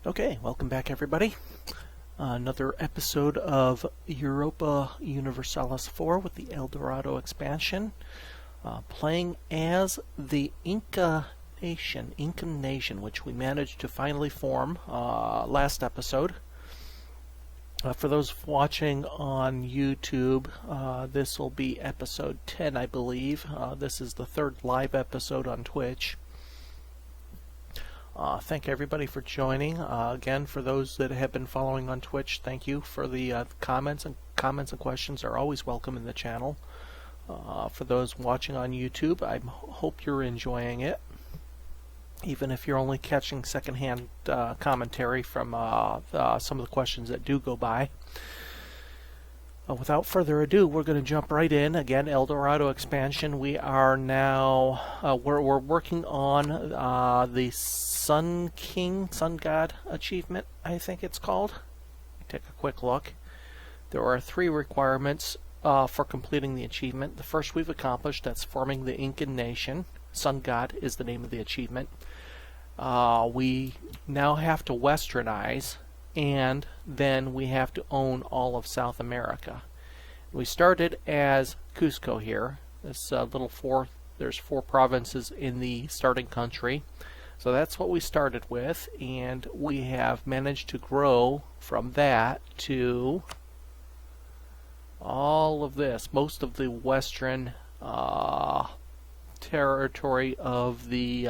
Okay, welcome back everybody. Another episode of Europa Universalis 4 with the El Dorado expansion. Playing as the Inca Nation, which we managed to finally form last episode. For those watching on YouTube, this will be episode 10, I believe. This is the third live episode on Twitch. Thank everybody for joining. Again, for those that have been following on Twitch, thank you for the comments and questions are always welcome in the channel. For those watching on YouTube, I hope you're enjoying it, even if you're only catching secondhand commentary from some of the questions that do go by. Without further ado, we're going to jump right in. Again, El Dorado expansion. We are now we're working on the Sun God achievement, I think it's called. Take a quick look. There are 3 requirements for completing the achievement. The first we've accomplished. That's forming the Incan nation. Sun God is the name of the achievement. We now have to westernize, and then we have to own all of South America. We started as Cusco here. This there's 4 provinces in the starting country. So that's what we started with, and we have managed to grow from that to all of this, most of the western territory of the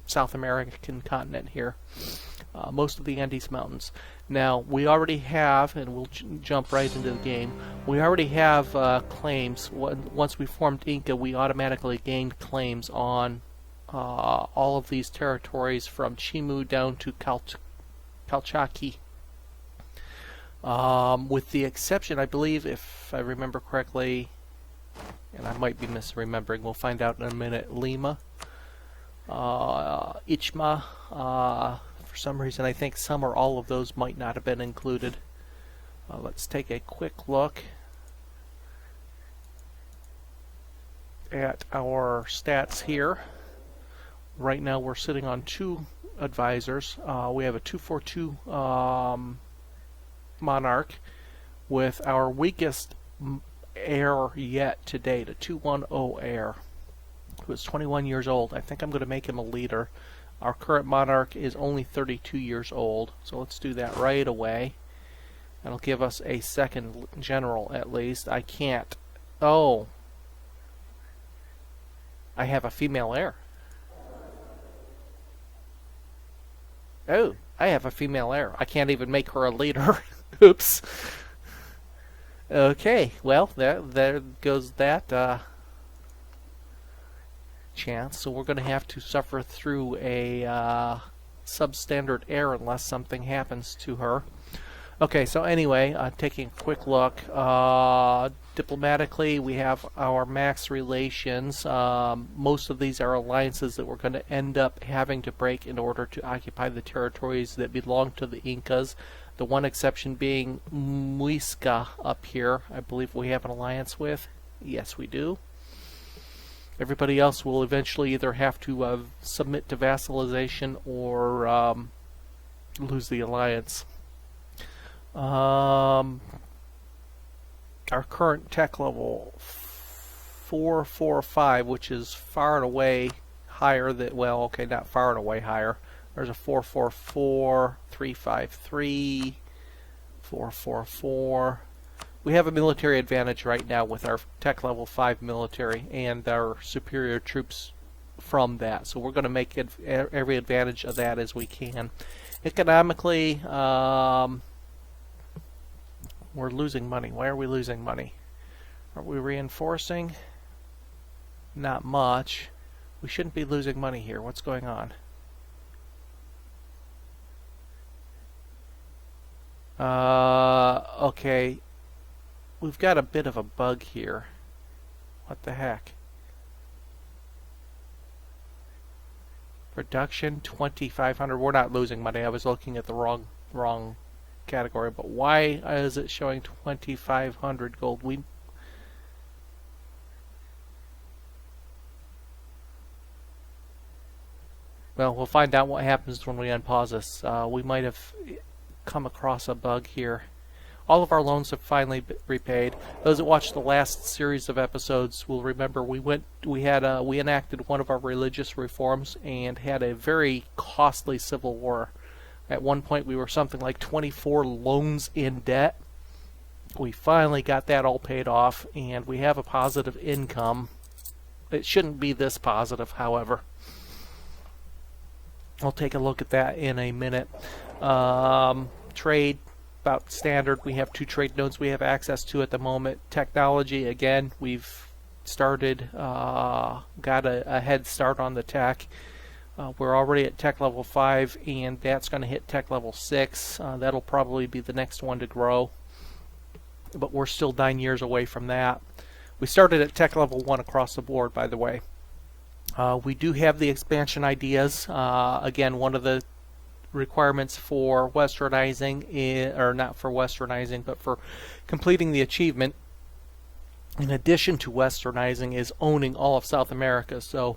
South American continent here. Most of the Andes Mountains. Now, we already have, and we'll jump right into the game, we already have claims. Once we formed Inca, we automatically gained claims on all of these territories from Chimu down to Calchaquí. With the exception, I believe, if I remember correctly, and I might be misremembering, we'll find out in a minute, Lima, Ichma, for some reason I think some or all of those might not have been included. Let's take a quick look at our stats here. Right now we're sitting on 2 advisors. We have a 242 monarch with our weakest heir yet to date, a 210 heir, who is 21 years old. I think I'm going to make him a leader. Our current monarch is only 32 years old, so let's do that right away. That'll give us a second general at least. I can't. Oh, I have a female heir. Oh, I have a female heir. I can't even make her a leader. Oops. Okay, well, there goes that chance. So we're going to have to suffer through a substandard heir unless something happens to her. Okay, so anyway, taking a quick look. Diplomatically, we have our max relations. Most of these are alliances that we're going to end up having to break in order to occupy the territories that belong to the Incas. The one exception being Muisca up here, I believe we have an alliance with. Yes, we do. Everybody else will eventually either have to submit to vassalization or lose the alliance. Our current tech level 445, which is far and away higher than, well, okay, not far and away higher. There's a 444, 353, 444. We have a military advantage right now with our tech level 5 military and our superior troops from that. So we're going to make every advantage of that as we can. Economically, we're losing money. Why are we losing money? Are we reinforcing? Not much. We shouldn't be losing money here. What's going on? Okay. We've got a bit of a bug here. What the heck? Production 2,500. We're not losing money. I was looking at the wrong category. But why is it showing 2,500 gold? Well, we'll find out what happens when we unpause this. We might have come across a bug here. All of our loans have finally been repaid. Those that watched the last series of episodes will remember we enacted one of our religious reforms and had a very costly civil war. At one point, we were something like 24 loans in debt. We finally got that all paid off, and we have a positive income. It shouldn't be this positive, however. I'll take a look at that in a minute. Trade, about standard. We have 2 trade nodes we have access to at the moment. Technology, again, we've started, got a head start on the tech. We're already at tech level 5, and that's going to hit tech level 6. That'll probably be the next one to grow, but we're still 9 years away from that. We started at tech level 1 across the board, by the way. We do have the expansion ideas. Again, one of the requirements for westernizing, or not for westernizing, but for completing the achievement, in addition to westernizing, is owning all of South America. So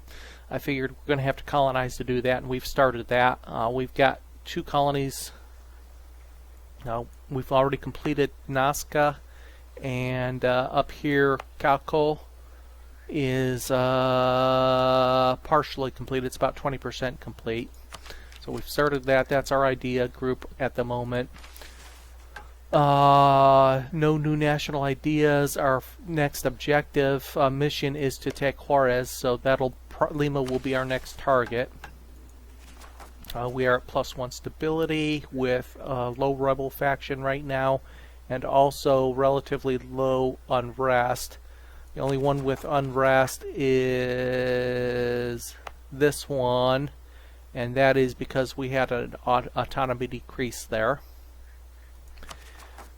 I figured we're going to have to colonize to do that, and we've started that. We've got 2 colonies. We've already completed Nazca, and up here, Calco is partially complete. It's about 20% complete. So we've started that. That's our idea group at the moment. No new national ideas. Our next objective mission is to take Juarez, so Lima will be our next target. We are at +1 stability with low rebel faction right now, and also relatively low unrest. The only one with unrest is this one, and that is because we had an autonomy decrease there.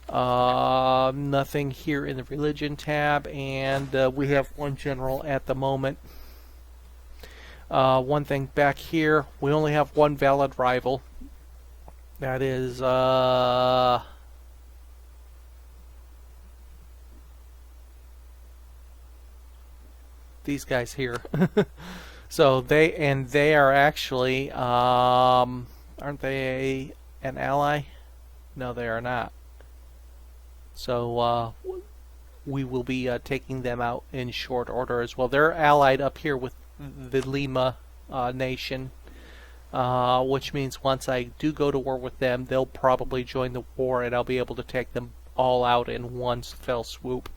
Nothing here in the religion tab, and we have 1 general at the moment. One thing back here, we only have 1 valid rival. That is these guys here. So they are actually aren't they an ally? No, they are not. So we will be taking them out in short order as well. They're allied up here with the Lima nation, which means once I do go to war with them, they'll probably join the war, and I'll be able to take them all out in one fell swoop.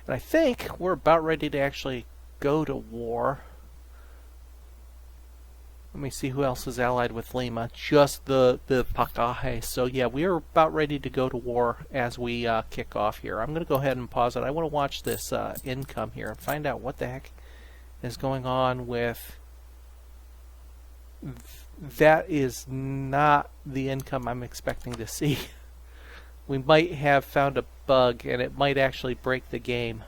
And I think we're about ready to actually go to war. Let me see who else is allied with Lima. Just the Pacaje. So yeah, we are about ready to go to war as we kick off here. I'm going to go ahead and pause it. I want to watch this income here and find out what the heck is going on with... That is not the income I'm expecting to see. We might have found a bug, and it might actually break the game.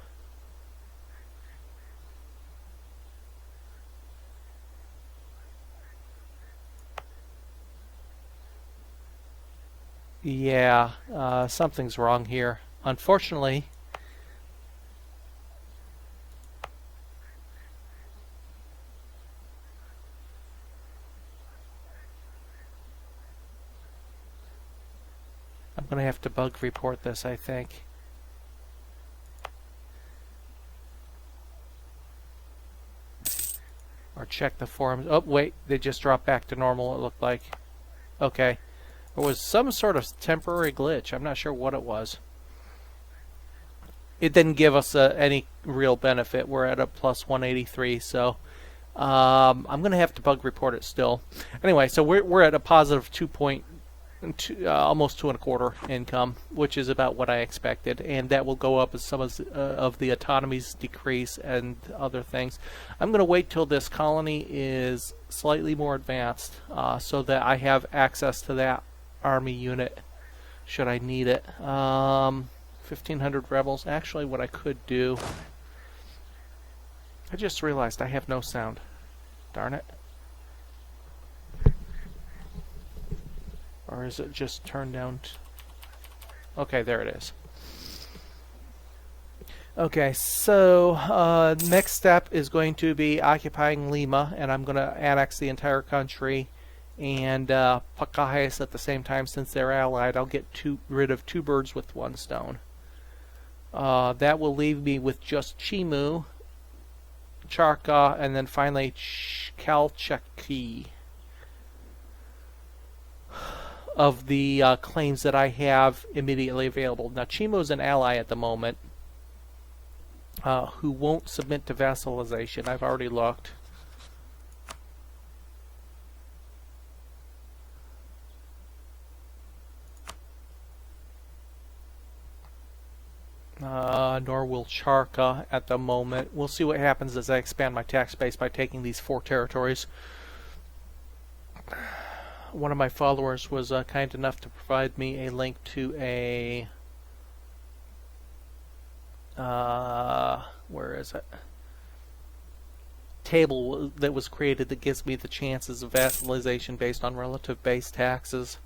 Yeah, something's wrong here. Unfortunately, I'm going to have to bug report this, I think. Or check the forums. Oh, wait, they just dropped back to normal, it looked like. Okay. There was some sort of temporary glitch. I'm not sure what it was. It didn't give us any real benefit. We're at a +183, so I'm going to have to bug report it still. Anyway, so we're at a positive 2.2, almost 2.25 income, which is about what I expected, and that will go up as some of the autonomies decrease and other things. I'm going to wait till this colony is slightly more advanced, so that I have access to that army unit should I need it. 1,500 rebels. Actually, what I could do, I just realized I have no sound. Darn it. Or is it just turned down? Okay, there it is. Okay, so next step is going to be occupying Lima, and I'm going to annex the entire country and Pacayas at the same time. Since they're allied, I'll get rid of two birds with one stone. That will leave me with just Chimu, Charca, and then finally Calchaquí of the claims that I have immediately available. Now, Chimu is an ally at the moment. Who won't submit to vassalization. I've already looked. Nor will Charca at the moment. We'll see what happens as I expand my tax base by taking these 4 territories. One of my followers was kind enough to provide me a link to a where is it? Table that was created that gives me the chances of vassalization based on relative base taxes.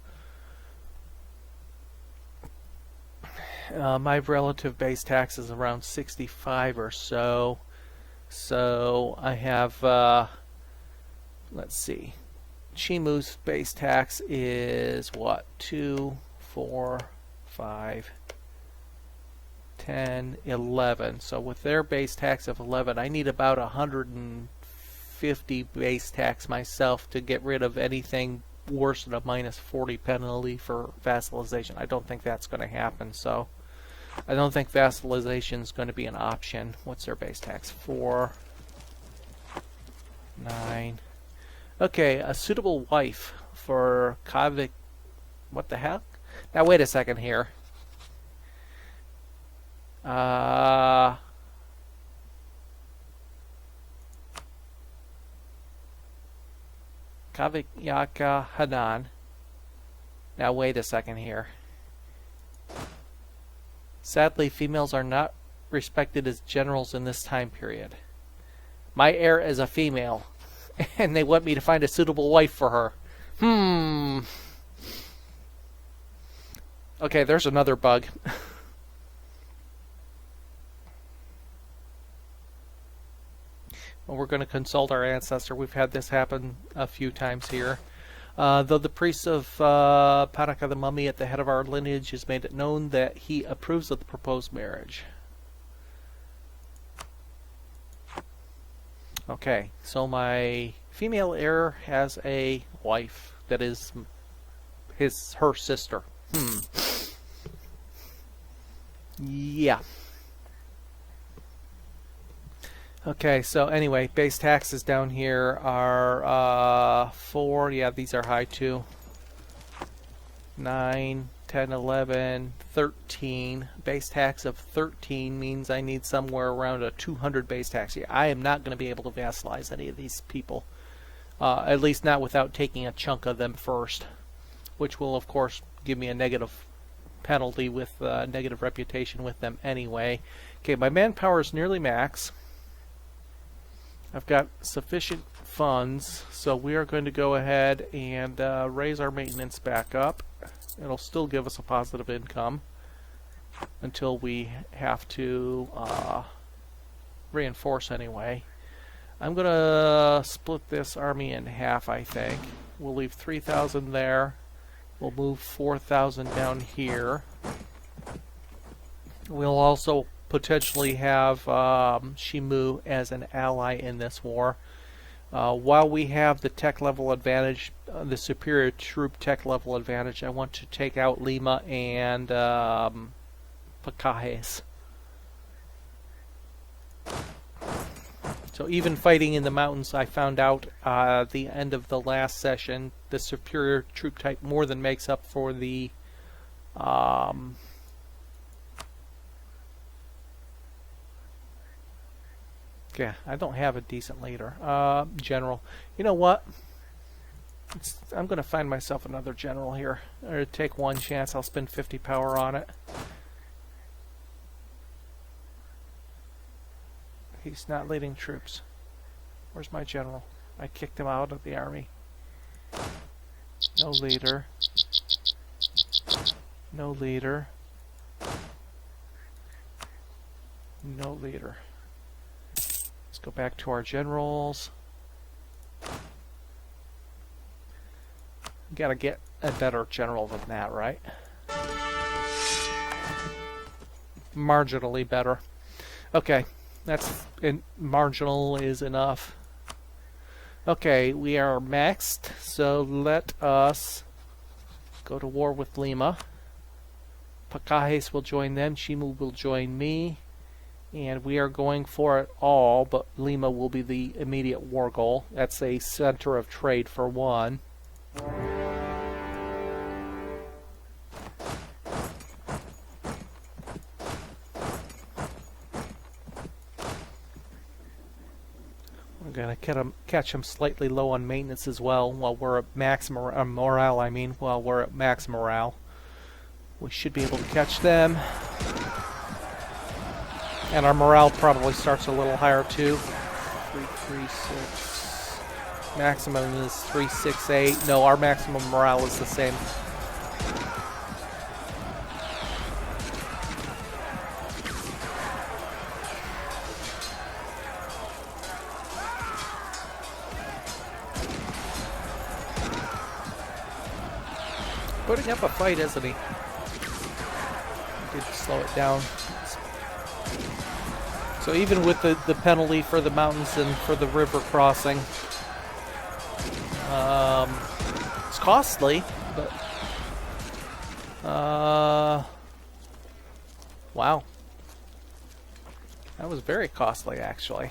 My relative base tax is around 65 or so. So I have, let's see, Chimu's base tax is what? 2, 4, 5, 10, 11. So with their base tax of 11, I need about 150 base tax myself to get rid of anything worse than a minus 40 penalty for vassalization. I don't think that's going to happen, so I don't think vassalization is going to be an option. What's their base tax? 4, 9. Okay, a suitable wife for Kavik. What the heck? Now wait a second here. Kavikyaka Hanan. Now wait a second here. Sadly, females are not respected as generals in this time period. My heir is a female, and they want me to find a suitable wife for her. Okay, there's another bug. Well, we're going to consult our ancestor. We've had this happen a few times here. Though the priest of Panaka the Mummy at the head of our lineage has made it known that he approves of the proposed marriage. Okay, so my female heir has a wife that is her sister. Yeah. Okay, so anyway, base taxes down here are 4. Yeah, these are high too. 9, 10, 11, 13. Base tax of 13 means I need somewhere around a 200 base tax. Yeah, I am not going to be able to vassalize any of these people. At least not without taking a chunk of them first. Which will, of course, give me a negative penalty with negative reputation with them anyway. Okay, my manpower is nearly max. I've got sufficient funds, so we are going to go ahead and raise our maintenance back up. It'll still give us a positive income until we have to reinforce anyway. I'm going to split this army in half, I think. We'll leave 3,000 there. We'll move 4,000 down here. We'll also potentially have Shimu as an ally in this war. While we have the tech level advantage, the superior troop tech level advantage, I want to take out Lima and Pacajes. So even fighting in the mountains, I found out at the end of the last session, the superior troop type more than makes up for the yeah, I don't have a decent leader. General. You know what? I'm going to find myself another general here. Or take one chance. I'll spend 50 power on it. He's not leading troops. Where's my general? I kicked him out of the army. No leader. No leader. No leader. Let's go back to our generals. Gotta get a better general than that, right? Marginally better. Okay, that's marginal is enough. Okay, we are maxed, so let us go to war with Lima. Pacajes will join them, Chimu will join me, and we are going for it all, but Lima will be the immediate war goal. That's a center of trade for one. We're going to catch them slightly low on maintenance as well while we're at max morale, while we're at max morale. We should be able to catch them. And our morale probably starts a little higher too. 336. Maximum is 368. No, our maximum morale is the same. Putting up a fight, isn't he? Did slow it down. So even with the penalty for the mountains and for the river crossing, it's costly, but wow, that was very costly actually.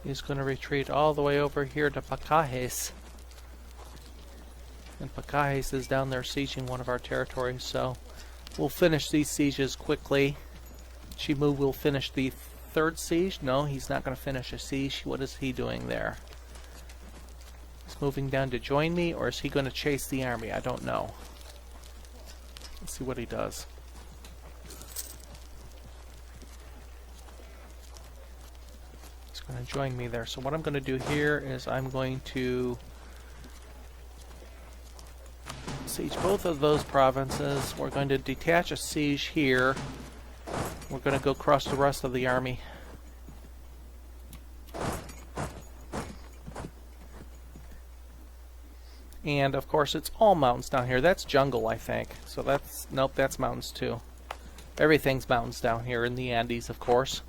He's going to retreat all the way over here to Pacajes. And Pacajes is down there sieging one of our territories, so we'll finish these sieges quickly. Chimu will finish the third siege. No, he's not going to finish a siege. What is he doing there? He's moving down to join me, or is he going to chase the army? I don't know. Let's see what he does. Going to join me there. So what I'm going to do here is I'm going to siege both of those provinces. We're going to detach a siege here. We're going to go across the rest of the army. And of course it's all mountains down here. That's jungle, I think. So that's, nope, that's mountains too. Everything's mountains down here in the Andes, of course.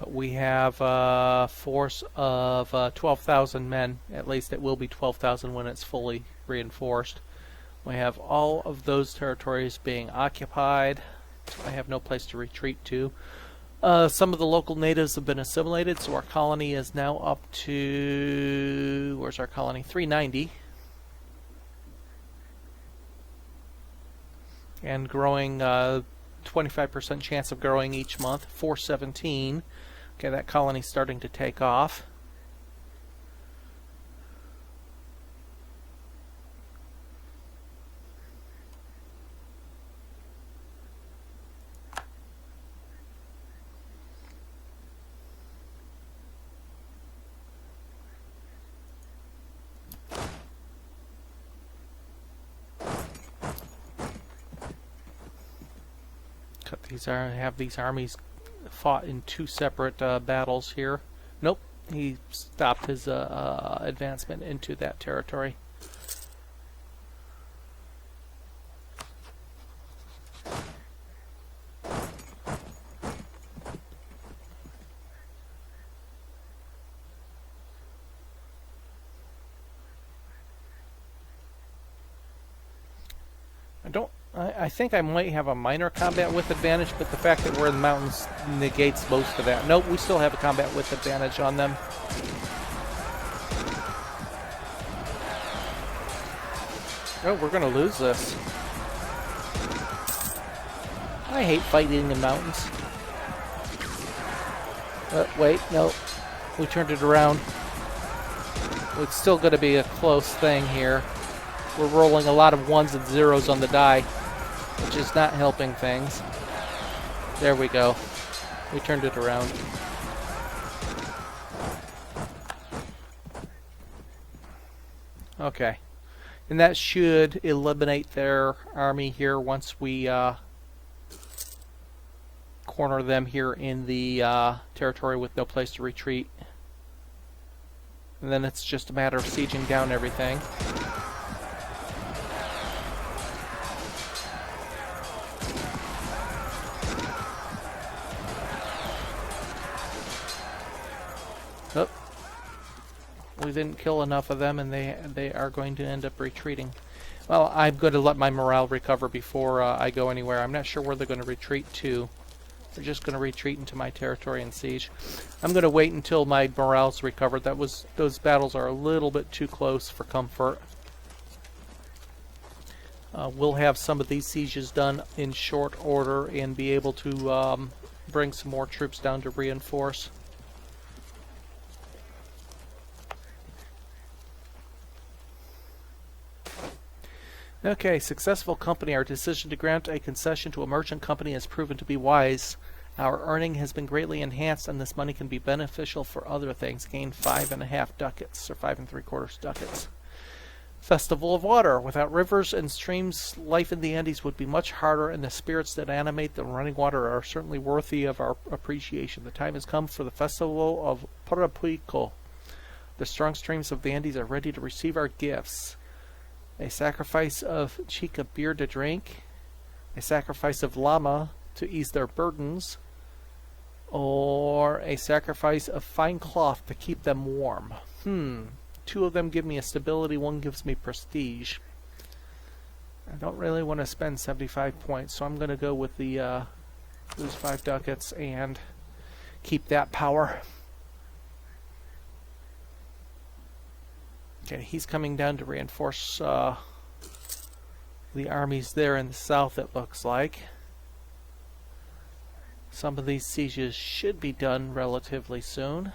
We have a force of 12,000 men. At least it will be 12,000 when it's fully reinforced. We have all of those territories being occupied. I have no place to retreat to. Some of the local natives have been assimilated, so our colony is now up to... where's our colony? 390. And growing, 25% chance of growing each month. 417. Okay, that colony's starting to take off. Have these armies fought in two separate battles here. Nope, he stopped his advancement into that territory. I think I might have a minor combat with advantage, but the fact that we're in the mountains negates most of that. Nope, we still have a combat with advantage on them. Oh, we're going to lose this. I hate fighting in mountains. Wait, no. We turned it around. It's still going to be a close thing here. We're rolling a lot of ones and zeros on the die, which is not helping things. There we go. We turned it around. Okay. And that should eliminate their army here once we corner them here in the territory with no place to retreat. And then it's just a matter of sieging down everything. Oh. We didn't kill enough of them, and they are going to end up retreating. Well, I'm going to let my morale recover before I go anywhere. I'm not sure where they're going to retreat to. They're just going to retreat into my territory and siege. I'm going to wait until my morale's recovered. Those battles are a little bit too close for comfort. We'll have some of these sieges done in short order and be able to bring some more troops down to reinforce. Okay, successful company. Our decision to grant a concession to a merchant company has proven to be wise. Our earning has been greatly enhanced, and this money can be beneficial for other things. Gain 5.5 ducats, or 5 3/4 ducats. Festival of Water. Without rivers and streams, life in the Andes would be much harder, and the spirits that animate the running water are certainly worthy of our appreciation. The time has come for the Festival of Parapuico. The strong streams of the Andes are ready to receive our gifts. A sacrifice of chica beer to drink, a sacrifice of llama to ease their burdens, or a sacrifice of fine cloth to keep them warm. Two of them give me a stability, one gives me prestige. I don't really want to spend 75 points, so I'm going to go with the lose 5 ducats and keep that power. Okay, he's coming down to reinforce the armies there in the south, it looks like. Some of these sieges should be done relatively soon.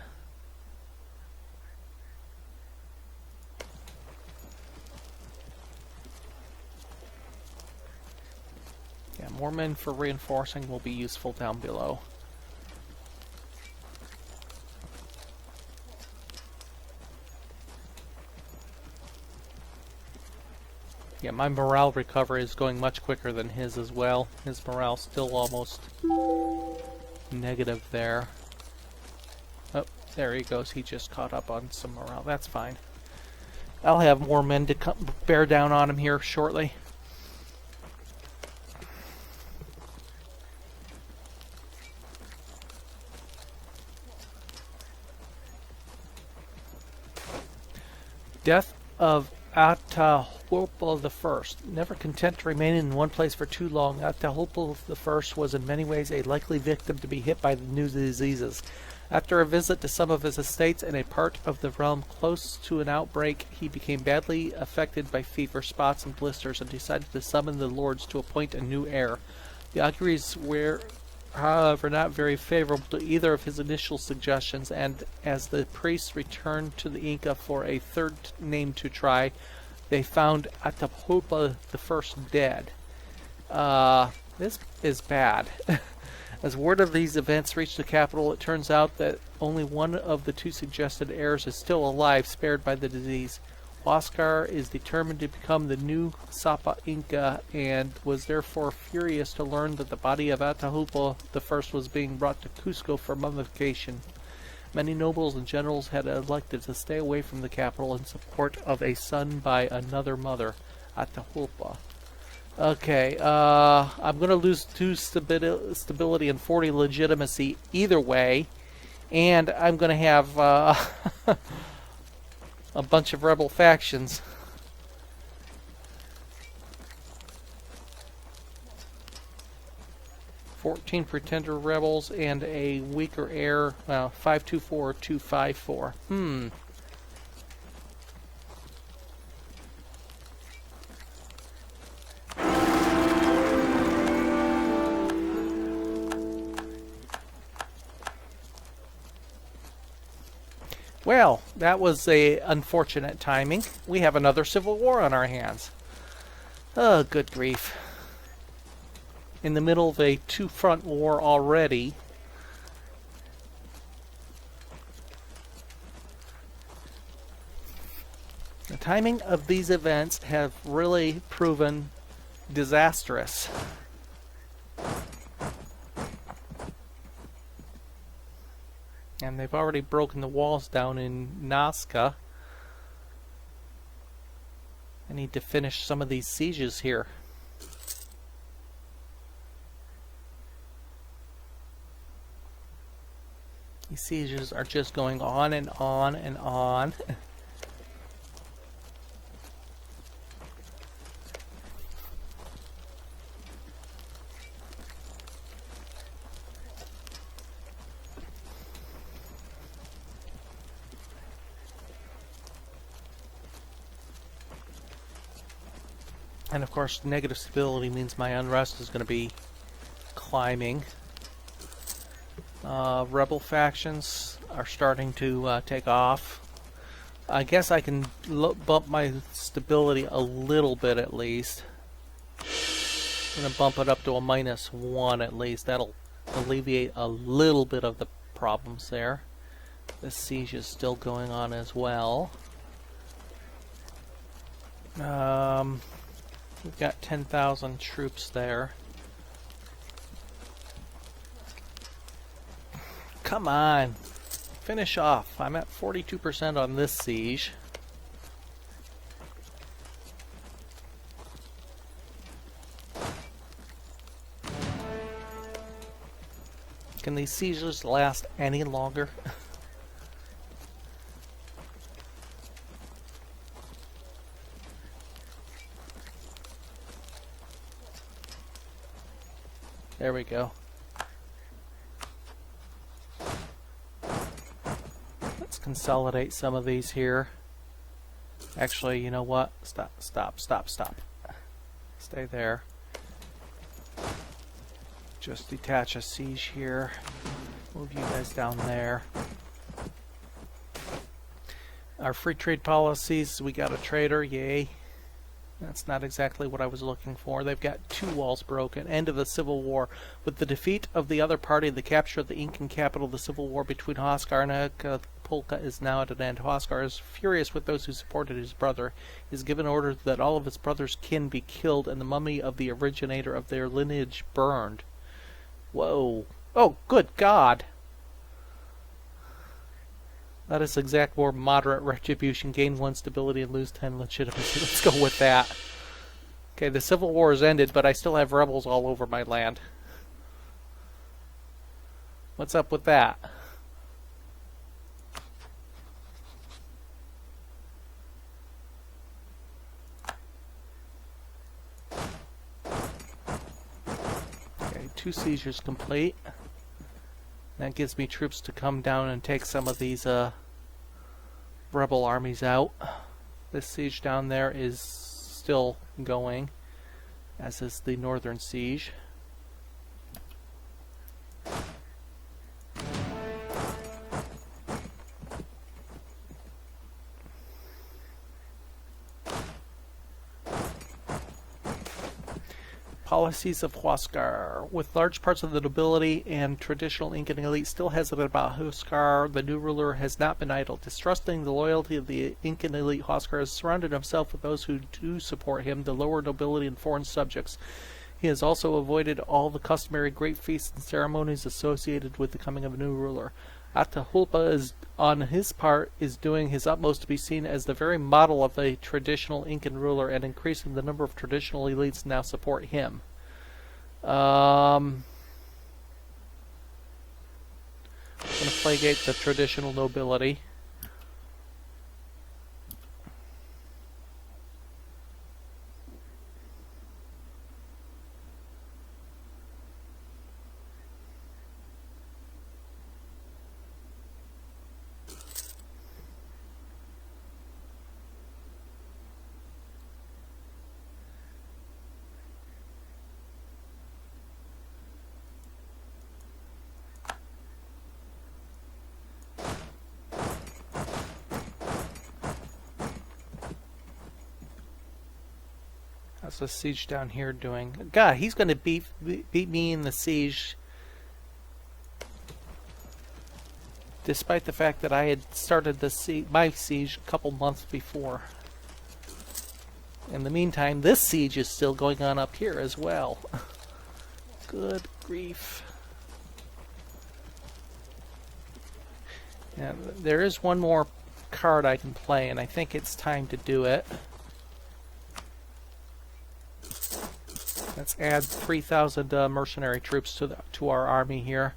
Yeah, more men for reinforcing will be useful down below. Yeah, my morale recovery is going much quicker than his as well. His morale's still almost negative there. Oh, there he goes. He just caught up on some morale. That's fine. I'll have more men to bear down on him here shortly. Death of Atahualpa I. Never content to remain in one place for too long, Atahualpa I was in many ways a likely victim to be hit by the new diseases. After a visit to some of his estates in a part of the realm close to an outbreak, he became badly affected by fever, spots, and blisters, and decided to summon the lords to appoint a new heir. The auguries were, however, not very favorable to either of his initial suggestions, and as the priests returned to the Inca for a third name to try, they found Atahualpa I dead. This is bad. As word of these events reached the capital, it turns out that only one of the two suggested heirs is still alive, spared by the disease. Huáscar is determined to become the new Sapa Inca, and was therefore furious to learn that the body of Atahualpa I was being brought to Cusco for mummification. Many nobles and generals had elected to stay away from the capital in support of a son by another mother, Atahualpa. Okay, I'm going to lose 2 stability and 40 legitimacy either way, and I'm going to have a bunch of rebel factions. "14 pretender rebels and a weaker heir." Well, 524 or 254. Well, that was a unfortunate timing. We have another civil war on our hands. Oh, good grief. In the middle of a two-front war already. The timing of these events have really proven disastrous. And they've already broken the walls down in Nazca. I need to finish some of these sieges here. These sieges are just going on and on and on. And of course, negative stability means my unrest is going to be climbing. Rebel factions are starting to take off. I guess I can bump my stability a little bit at least. I'm going to bump it up to a -1 at least. That'll alleviate a little bit of the problems there. The siege is still going on as well. We've got 10,000 troops there. Come on, finish off. I'm at 42% on this siege. Can these sieges last any longer? There we go. Let's consolidate some of these here. Actually, you know what? Stop. Stay there. Just detach a siege here. Move you guys down there. Our free trade policies, we got a trader, yay. That's not exactly what I was looking for. They've got 2 walls broken. End of the civil war. With the defeat of the other party, the capture of the Incan capital, the civil war between Huascar and Polka is now at an end. Huascar is furious with those who supported his brother. He has given orders that all of his brother's kin be killed and the mummy of the originator of their lineage burned. Whoa. Oh, good God. Let us exact more moderate retribution, gain 1 stability, and lose 10 legitimacy. Let's go with that. Okay, the civil war has ended, but I still have rebels all over my land. What's up with that? Okay, 2 seizures complete. That gives me troops to come down and take some of these rebel armies out. This siege down there is still going, as is the northern siege. Policies of Huascar. With large parts of the nobility and traditional Incan elite still hesitant about Huascar, the new ruler has not been idle. Distrusting the loyalty of the Incan elite, Huascar has surrounded himself with those who do support him, the lower nobility and foreign subjects. He has also avoided all the customary great feasts and ceremonies associated with the coming of a new ruler. Atahualpa is, on his part, is doing his utmost to be seen as the very model of a traditional Incan ruler and increasing the number of traditional elites now support him. I'm going to playgate the traditional nobility. How's the siege down here doing? God, he's going to beat me in the siege, despite the fact that I had started my siege a couple months before. In the meantime, this siege is still going on up here as well. Good grief. And there is one more card I can play, and I think it's time to do it. Let's add 3,000 mercenary troops to our army here.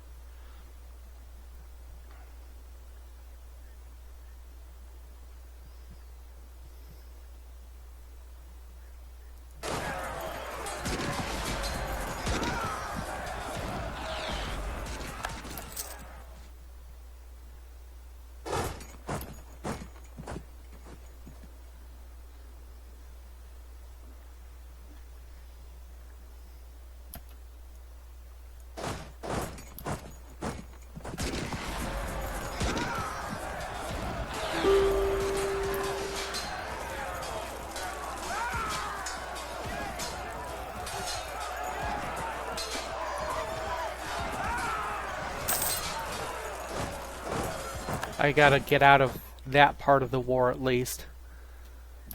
I gotta get out of that part of the war at least.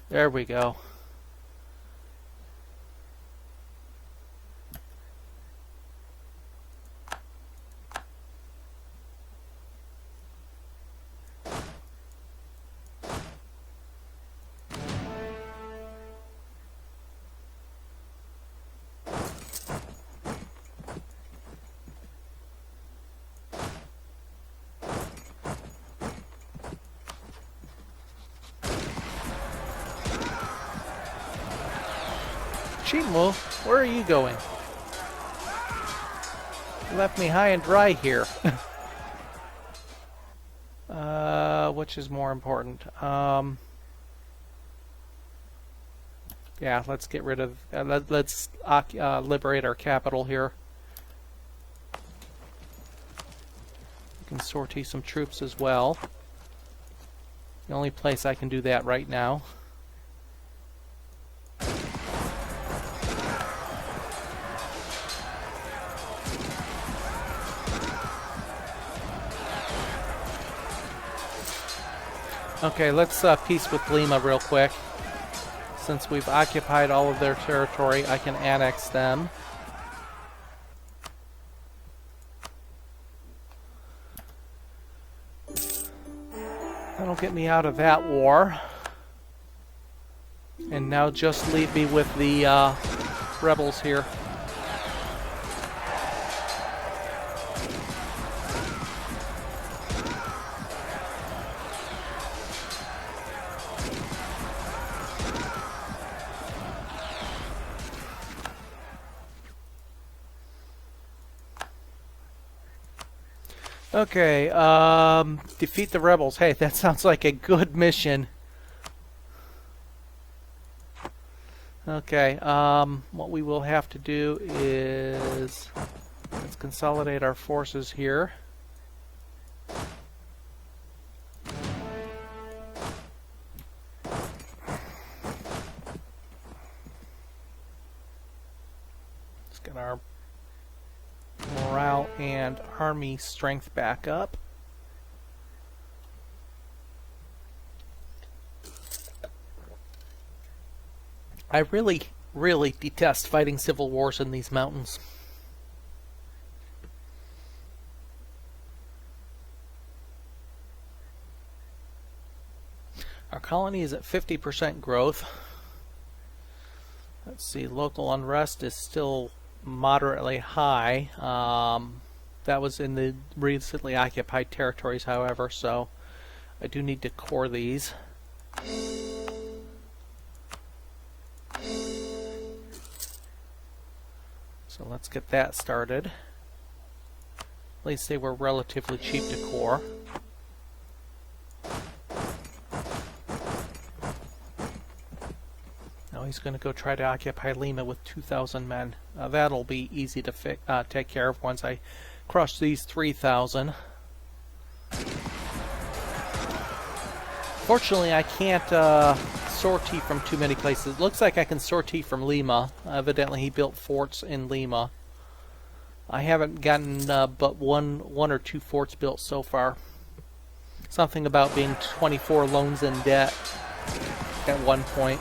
There we go. Chimo, where are you going? You left me high and dry here. Which is more important? Yeah, let's get rid of. Let's liberate our capital here. We can sortie some troops as well. The only place I can do that right now. Okay, let's peace with Lima real quick. Since we've occupied all of their territory, I can annex them. That'll get me out of that war. And now just leave me with the rebels here. Okay, defeat the rebels. Hey, that sounds like a good mission. Okay, what we will have to do is let's consolidate our forces here. Let's get our morale and army strength back up. I really, really detest fighting civil wars in these mountains. Our colony is at 50% growth. Let's see, local unrest is still moderately high. That was in the recently occupied territories, however, so I do need to core these. So let's get that started. At least they were relatively cheap to core. Now he's going to go try to occupy Lima with 2,000 men. That'll be easy to take care of once I crush these 3,000. Fortunately, I can't sortie from too many places. It looks like I can sortie from Lima. Evidently he built forts in Lima. I haven't gotten but one or two forts built so far. Something about being 24 loans in debt at one point.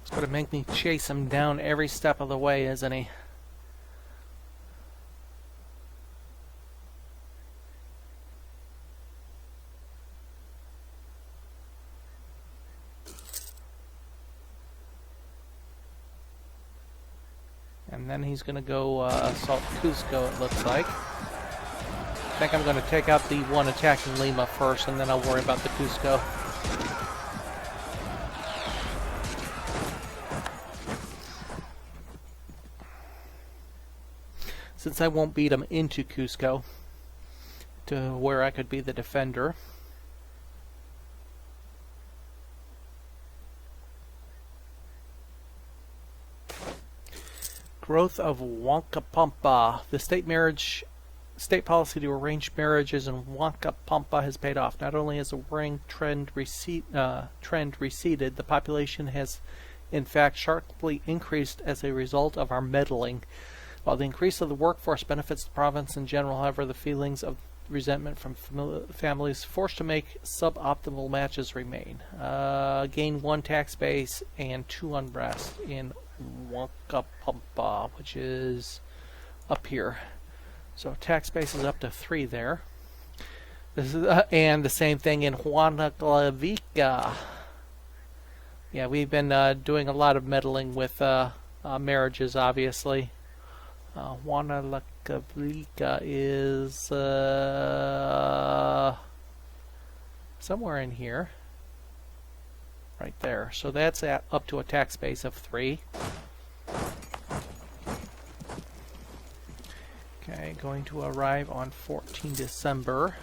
It's going to make me chase him down every step of the way, isn't he? And then he's going to go assault Cusco, it looks like. I think I'm going to take out the one attacking Lima first, and then I'll worry about the Cusco. Since I won't beat him into Cusco, to where I could be the defender. Growth of Huancapampa. The state policy to arrange marriages in Huancapampa has paid off. Not only has the warring trend receded, the population has in fact sharply increased as a result of our meddling. While the increase of the workforce benefits the province in general, however, the feelings of resentment from families forced to make suboptimal matches remain. Gain 1 tax base and 2 unrest in Huancapampa, which is up here. So tax base is up to 3 there. This is and the same thing in Huancavelica. Yeah, we've been doing a lot of meddling with marriages, obviously. Huancavelica is somewhere in here. Right there. So that's up to a tax base of 3. Okay, going to arrive on 14 December.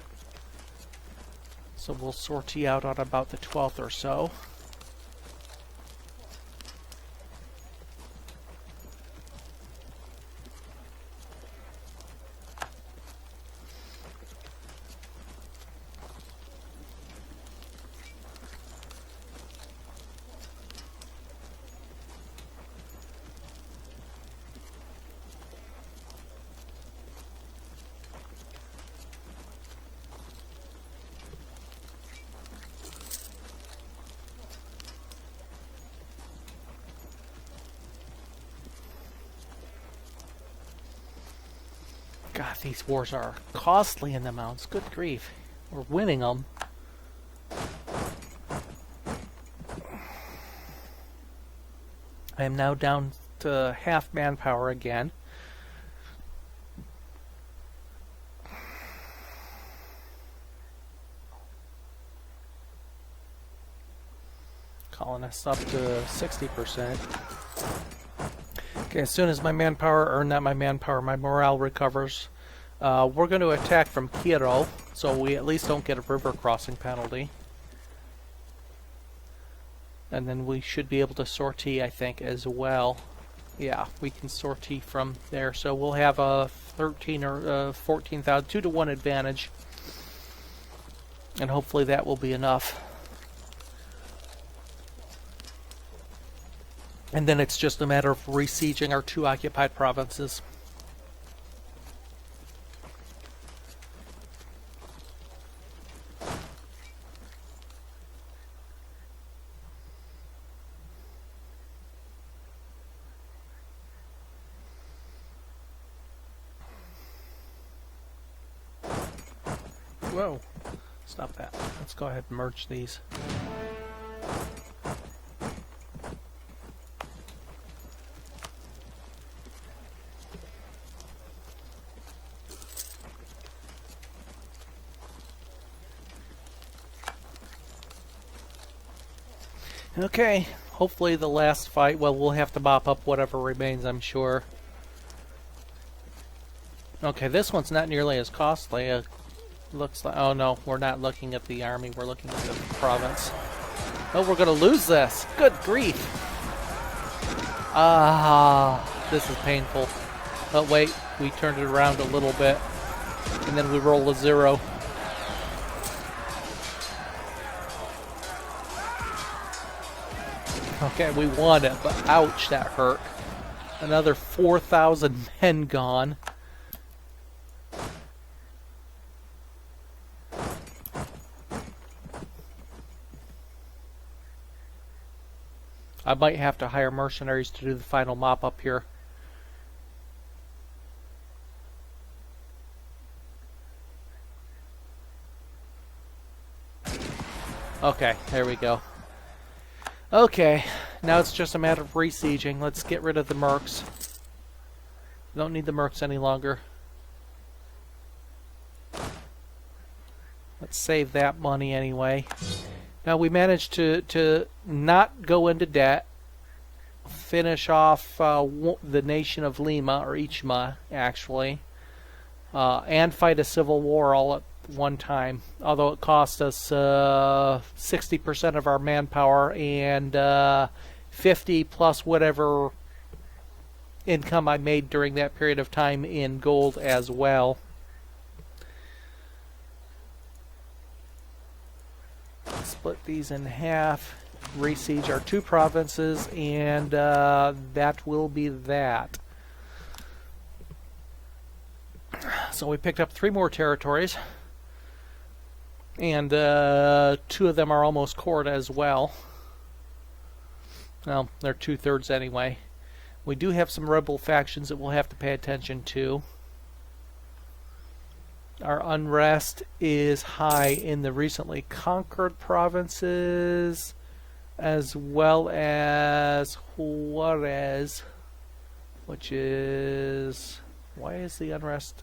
So we'll sortie out on about the 12th or so. God, these wars are costly in the mountains. Good grief. We're winning them. I am now down to half manpower again. Colonists up to 60%. Okay, as soon as my manpower, or not my manpower, my morale recovers, we're going to attack from Quiro, so we at least don't get a river crossing penalty. And then we should be able to sortie, I think, as well. Yeah, we can sortie from there, so we'll have a 13 or 14,000, 2-to-1 advantage. And hopefully that will be enough. And then it's just a matter of besieging our 2 occupied provinces. Whoa, stop that. Let's go ahead and merge these. Okay, hopefully the last fight, well, we'll have to mop up whatever remains, I'm sure. Okay, this one's not nearly as costly. Looks like... Oh no, we're not looking at the army, we're looking at the province. Oh, we're gonna lose this! Good grief! This is painful. But wait, we turned it around a little bit. And then we roll a 0. Okay, we won it, but ouch, that hurt. Another 4,000 men gone. I might have to hire mercenaries to do the final mop up here. Okay, there we go. Okay, now it's just a matter of resieging. Let's get rid of the mercs. Don't need the mercs any longer. Let's save that money anyway. Now we managed to not go into debt, finish off the nation of Lima, or Ichma, actually, and fight a civil war all at one time. Although it cost us 60% of our manpower and 50 plus whatever income I made during that period of time in gold as well. Split these in half, resiege our 2 provinces, and that will be that. So we picked up 3 more territories, and 2 of them are almost cored as well. Well, they're 2/3 anyway. We do have some rebel factions that we'll have to pay attention to. Our unrest is high in the recently conquered provinces, as well as Juarez, which is... Why is the unrest...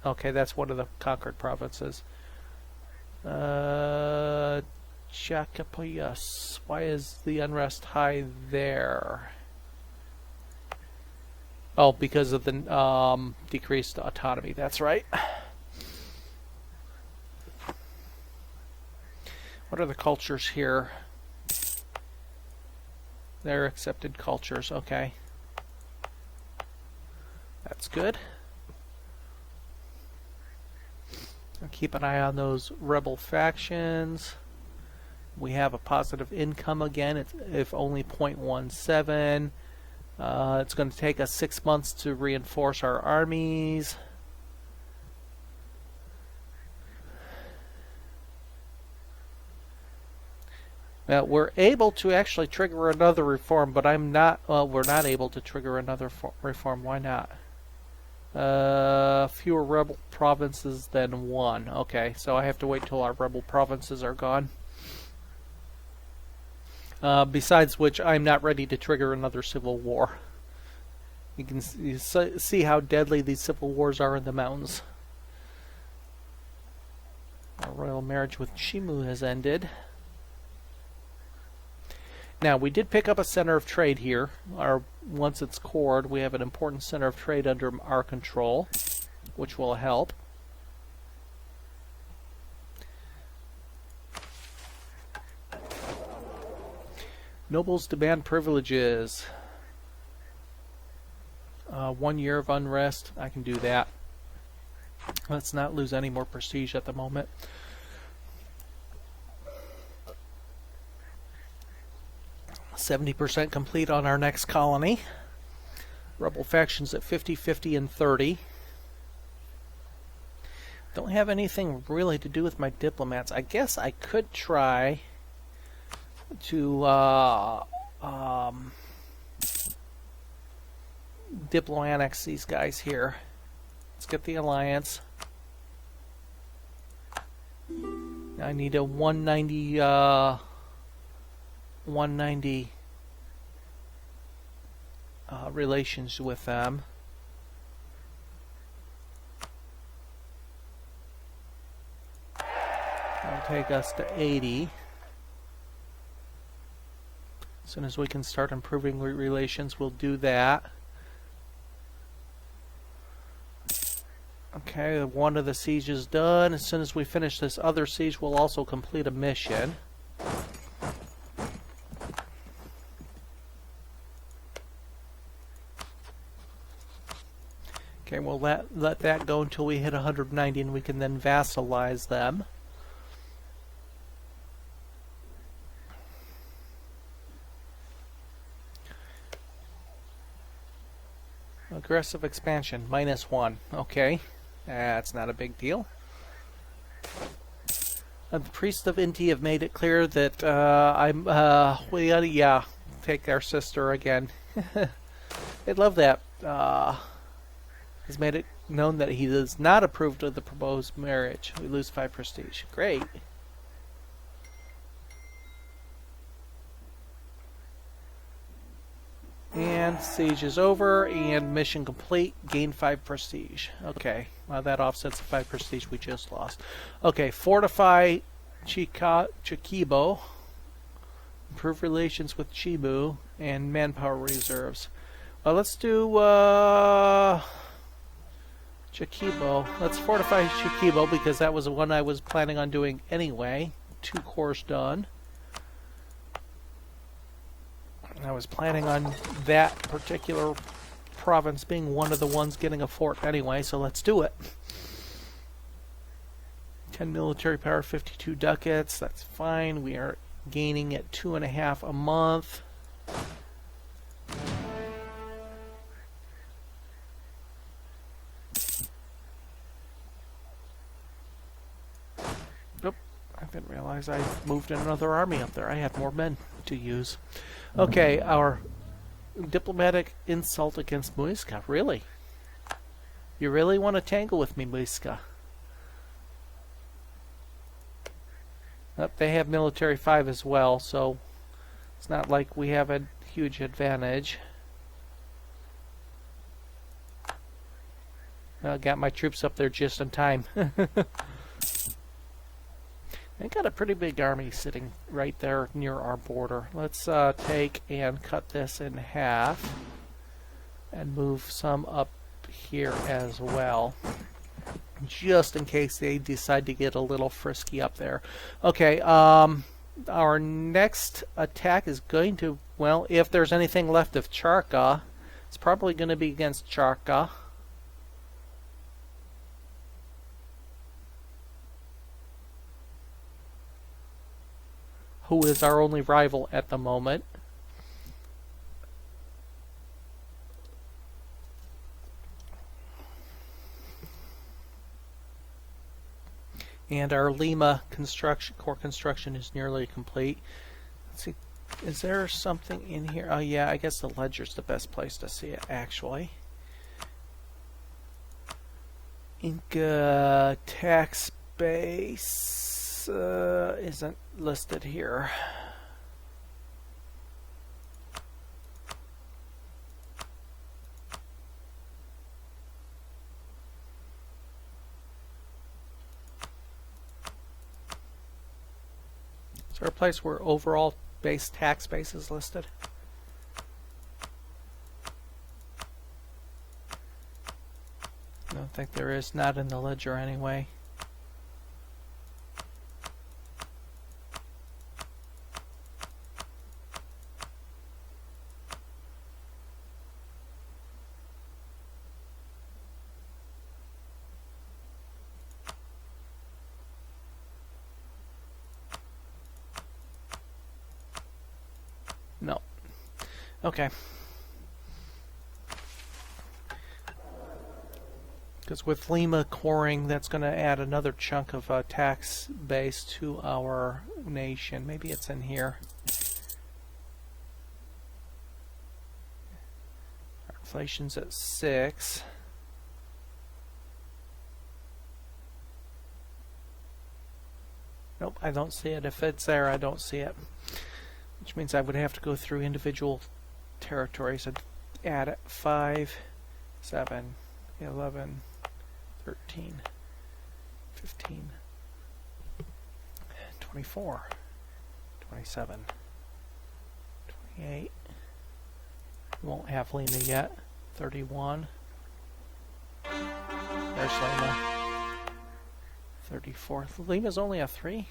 Okay, that's one of the conquered provinces. Chacapayas. Why is the unrest high there? Oh, because of the decreased autonomy. That's right. What are the cultures here? They're accepted cultures. Okay. That's good. I'll keep an eye on those rebel factions. We have a positive income again. It's if only 0.17. It's going to take us 6 months to reinforce our armies. Now, we're able to actually trigger another reform, but I'm not. Well, we're not able to trigger another reform. Why not? Fewer rebel provinces than 1. Okay, so I have to wait till our rebel provinces are gone. Besides which, I'm not ready to trigger another civil war. You can see how deadly these civil wars are in the mountains. Our royal marriage with Chimu has ended. Now, we did pick up a center of trade here. Once it's cored, we have an important center of trade under our control, which will help. Nobles demand privileges. 1 year of unrest. I can do that. Let's not lose any more prestige at the moment. %70 complete on our next colony. Rebel factions at 50, 50, and 30. Don't have anything really to do with my diplomats. I guess I could try to diplo-annex these guys here. Let's get the alliance. I need a 190 relations with them. That'll take us to 80. As soon as we can start improving relations, we'll do that. Okay, one of the sieges done. As soon as we finish this other siege, we'll also complete a mission. Okay, we'll let that go until we hit 190, and we can then vassalize them. Aggressive expansion, -1. Okay, that's not a big deal. The priests of Inti have made it clear that we gotta, take their sister again. They'd love that. Has made it known that he does not approve of the proposed marriage. We lose 5 prestige. Great. And siege is over, and mission complete. Gain 5 prestige. Okay, well, that offsets the 5 prestige we just lost. Okay, fortify Chiquibo. Improve relations with Chibu, and manpower reserves. Well, let's do Chiquibo. Let's fortify Chiquibo because that was the one I was planning on doing anyway. 2 cores done. I was planning on that particular province being one of the ones getting a fort anyway, so let's do it. 10 military power, 52 ducats. That's fine. We are gaining at 2.5 a month. Nope, I didn't realize I moved another army up there. I had more men to use. Okay, our diplomatic insult against Muisca. Really? You really want to tangle with me, Muisca? Oh, they have military 5 as well, so it's not like we have a huge advantage. I got my troops up there just in time. I got a pretty big army sitting right there near our border. Let's take and cut this in half and move some up here as well, just in case they decide to get a little frisky up there. Okay, our next attack is going to, well, if there's anything left of Charca, it's probably going to be against Charca. Who is our only rival at the moment. And our Lima core construction is nearly complete. Let's see, is there something in here? Oh yeah, I guess the ledger's the best place to see it, actually. Inca tax base isn't listed here. Is there a place where overall base tax base is listed? I don't think there is, not in the ledger anyway. No. Okay. Because with Lima coring, that's going to add another chunk of tax base to our nation. Maybe it's in here. Our inflation's at 6. Nope, I don't see it. If it's there, I don't see it. Which means I would have to go through individual territories and add it. 5, 7, 11, 13, 15, 24, 27, 28. We won't have Lima yet. 31. There's Lima. 34. Lima's only a 3.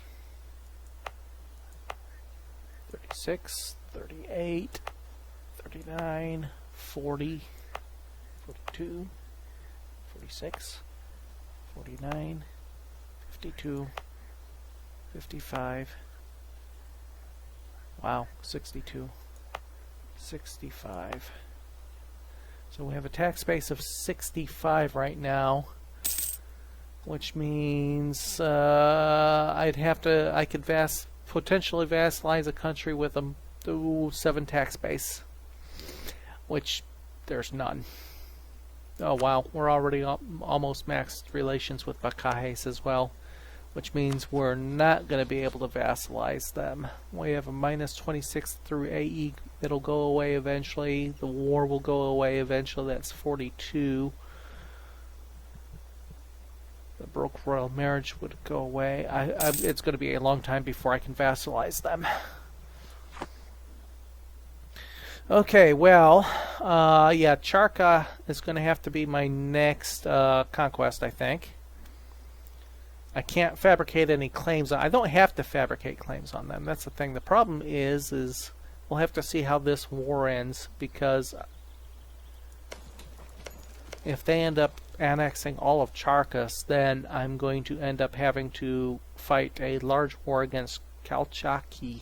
36, 38, 39, 40, 42, 46, 49, 52, 55. Wow, 62, 65. So we have a tax base of 65 right now, which means I could potentially vassalize a country with a 7 tax base, which there's none. Oh wow, we're already almost maxed relations with Bacayes as well, which means we're not going to be able to vassalize them. We have a minus 26 through AE. It'll go away eventually. The war will go away eventually. That's 42. The Baroque royal marriage would go away. It's going to be a long time before I can vassalize them. Okay, well, yeah, Charca is going to have to be my next conquest, I think. I can't fabricate any claims. I don't have to fabricate claims on them. That's the thing. The problem is we'll have to see how this war ends, because if they end up annexing all of Charcas, then I'm going to end up having to fight a large war against Calchaquí.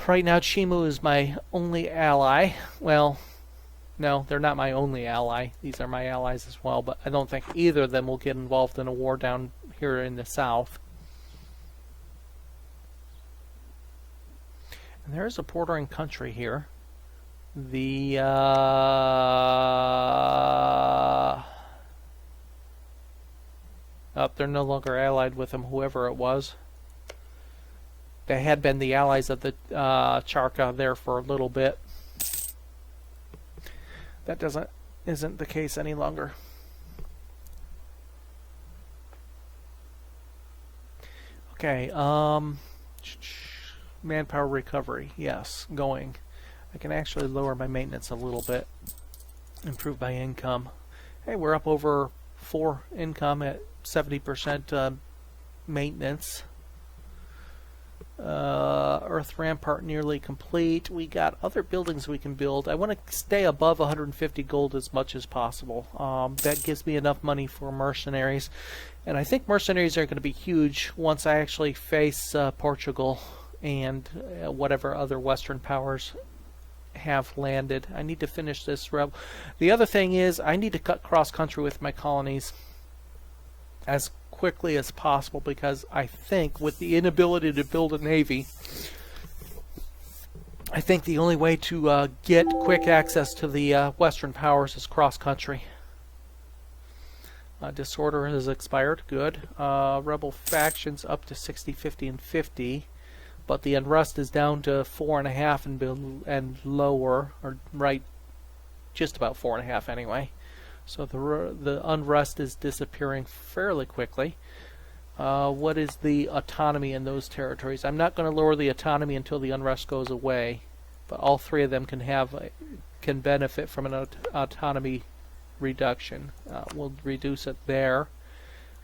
Right now, Chimu is my only ally. Well, no, they're not my only ally. These are my allies as well, but I don't think either of them will get involved in a war down here in the south. And there is a bordering country here. The they're no longer allied with them, whoever it was. They had been the allies of the Charca there for a little bit. That isn't the case any longer. Okay, manpower recovery, yes, going. I can actually lower my maintenance a little bit, improve my income. Hey, we're up over 4 income at 70% maintenance. Earth Rampart nearly complete. We got other buildings we can build. I want to stay above 150 gold as much as possible. That gives me enough money for mercenaries. And I think mercenaries are going to be huge once I actually face Portugal and whatever other Western powers have landed. I need to finish this rebel. The other thing is I need to cut cross-country with my colonies as quickly as possible, because I think with the inability to build a navy, I think the only way to get quick access to the Western powers is cross-country. Disorder has expired. Good. Rebel factions up to 60, 50, and 50. But the unrest is down to 4.5 and lower, or right, just about 4.5 anyway. So the unrest is disappearing fairly quickly. What is the autonomy in those territories? I'm not going to lower the autonomy until the unrest goes away, but all 3 of them can benefit from an autonomy reduction. We'll reduce it there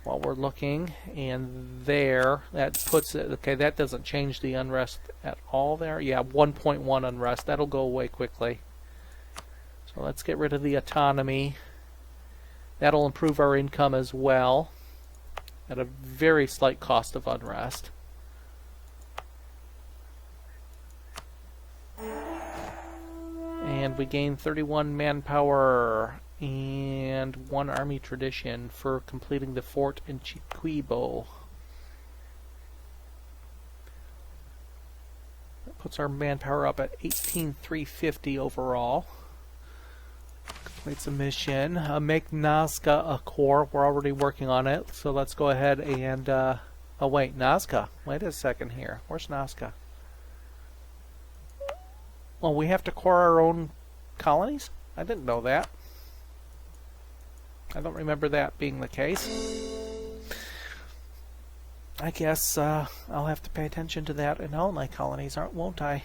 while we're looking, and there. That puts it, okay, that doesn't change the unrest at all there. Yeah, 1.1 unrest. That'll go away quickly. So let's get rid of the autonomy. That'll improve our income as well, at a very slight cost of unrest. And we gain 31 manpower and 1 army tradition for completing the fort in Chiquibo. That puts our manpower up at 18,350 overall. Completes a mission. Make Nazca a core. We're already working on it, so let's go ahead and oh wait, Nazca. Wait a second here. Where's Nazca? Well, we have to core our own colonies? I didn't know that. I don't remember that being the case. I guess I'll have to pay attention to that in all my colonies, won't I?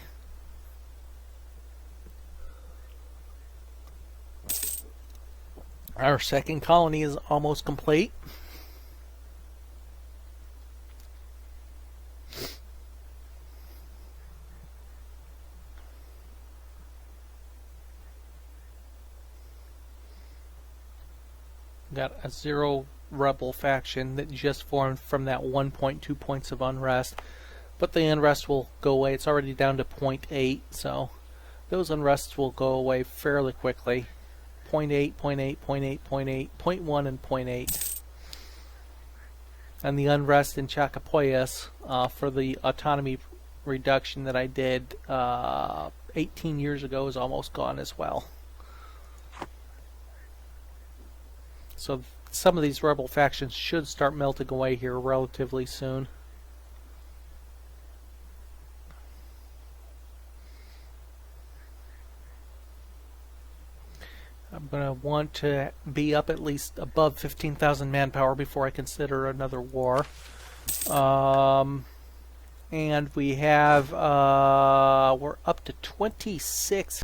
Our second colony is almost complete. Got a 0 rebel faction that just formed from that 1.2 points of unrest. But the unrest will go away. It's already down to 0.8, so those unrests will go away fairly quickly. 0.8, 0.8, 0.8, 0.8, 0.1, and 0.8. And the unrest in Chachapoyas for the autonomy reduction that I did 18 years ago is almost gone as well. So some of these rebel factions should start melting away here relatively soon. I'm going to want to be up at least above 15,000 manpower before I consider another war. And we have, we're up to 26